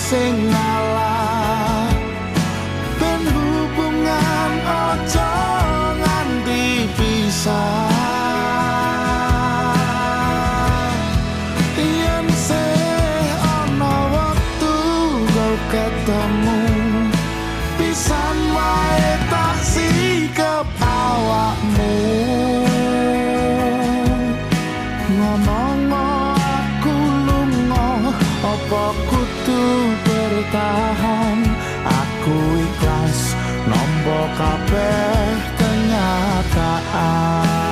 sing ngalah ben hubungan ojo nganti pisah yen sih ana wektu kau ketemu pisan wae tak sikep awakmu ngomong aku lunga apa kudu bertahan aku ikhlas nampa kabeh kenyataan